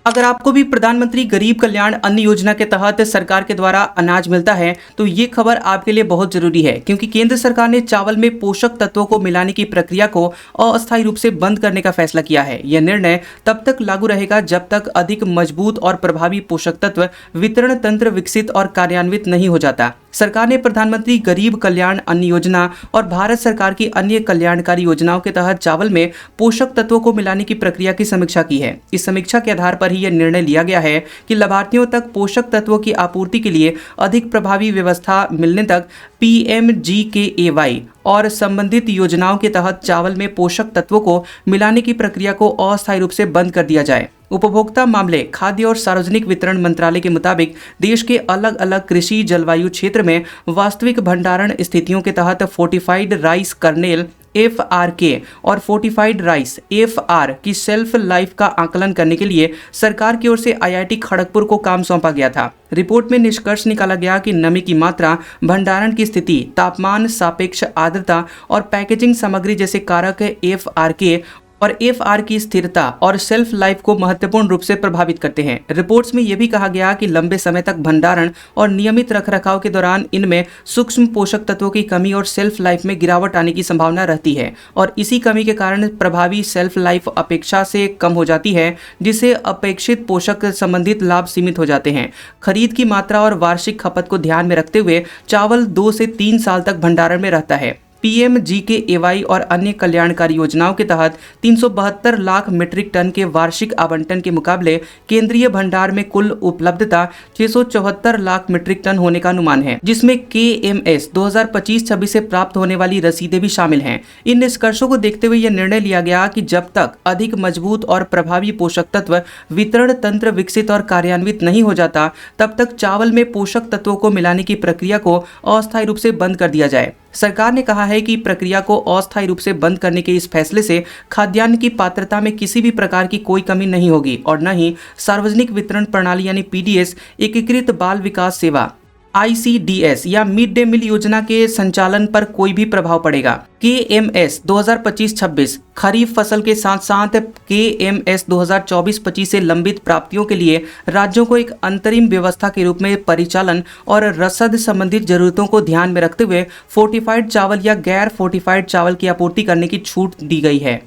अगर आपको भी प्रधानमंत्री गरीब कल्याण अन्न योजना के तहत सरकार के द्वारा अनाज मिलता है तो ये खबर आपके लिए बहुत जरूरी है, क्योंकि केंद्र सरकार ने चावल में पोषक तत्वों को मिलाने की प्रक्रिया को अस्थायी रूप से बंद करने का फैसला किया है। यह निर्णय तब तक लागू रहेगा जब तक अधिक मजबूत और प्रभावी पोषक तत्व वितरण तंत्र विकसित और कार्यान्वित नहीं हो जाता। सरकार ने प्रधानमंत्री गरीब कल्याण अन्न योजना और भारत सरकार की अन्य कल्याणकारी योजनाओं के तहत चावल में पोषक तत्वों को मिलाने की प्रक्रिया की समीक्षा की है। इस समीक्षा के आधार पर ही यह निर्णय लिया गया है कि लाभार्थियों तक पोषक तत्वों की आपूर्ति के लिए अधिक प्रभावी व्यवस्था मिलने तक PMGKAY और संबंधित योजनाओं के तहत चावल में पोषक तत्वों को मिलाने की प्रक्रिया को अस्थायी रूप से बंद कर दिया जाए। उपभोक्ता मामले, खाद्य और सार्वजनिक वितरण मंत्रालय के मुताबिक देश के अलग अलग कृषि जलवायु क्षेत्र में वास्तविक भंडारण स्थितियों के तहत फोर्टिफाइड राइस कर्नेल FRK और फोर्टिफाइड राइस FR की शेल्फ लाइफ का आकलन करने के लिए सरकार की ओर से IIT खड़गपुर को काम सौंपा गया था। रिपोर्ट में निष्कर्ष निकाला गया कि नमी की मात्रा, भंडारण की स्थिति, तापमान, सापेक्ष आर्द्रता और पैकेजिंग सामग्री जैसे कारक FRK और FR की स्थिरता और शेल्फ लाइफ को महत्वपूर्ण रूप से प्रभावित करते हैं। रिपोर्ट्स में यह भी कहा गया कि लंबे समय तक भंडारण और नियमित रखरखाव के दौरान इनमें सूक्ष्म पोषक तत्वों की कमी और शेल्फ लाइफ में गिरावट आने की संभावना रहती है और इसी कमी के कारण प्रभावी शेल्फ लाइफ अपेक्षा से कम हो जाती है, जिससे अपेक्षित पोषक संबंधित लाभ सीमित हो जाते हैं। खरीद की मात्रा और वार्षिक खपत को ध्यान में रखते हुए चावल 2 से 3 साल तक भंडारण में रहता है। PMGKAY और अन्य कल्याणकारी योजनाओं के तहत 372 लाख मीट्रिक टन के वार्षिक आवंटन के मुकाबले केंद्रीय भंडार में कुल उपलब्धता 674 लाख मीट्रिक टन होने का अनुमान है, जिसमें KMS 2025-26 से प्राप्त होने वाली रसीदें भी शामिल हैं। इन निष्कर्षों को देखते हुए यह निर्णय लिया गया कि जब तक अधिक मजबूत और प्रभावी पोषक तत्व वितरण तंत्र विकसित और कार्यान्वित नहीं हो जाता, तब तक चावल में पोषक तत्वों को मिलाने की प्रक्रिया को अस्थायी रूप से बंद कर दिया जाए। सरकार ने कहा है कि प्रक्रिया को अस्थायी रूप से बंद करने के इस फैसले से खाद्यान्न की पात्रता में किसी भी प्रकार की कोई कमी नहीं होगी और न ही सार्वजनिक वितरण प्रणाली यानी PDS, एकीकृत बाल विकास सेवा ICDS या मिड डे मील योजना के संचालन पर कोई भी प्रभाव पड़ेगा। KMS 2025-26 खरीफ फसल के साथ साथ KMS 2024-25 से लंबित प्राप्तियों के लिए राज्यों को एक अंतरिम व्यवस्था के रूप में परिचालन और रसद संबंधित जरूरतों को ध्यान में रखते हुए फोर्टिफाइड चावल या गैर फोर्टिफाइड चावल की आपूर्ति करने की छूट दी गई है।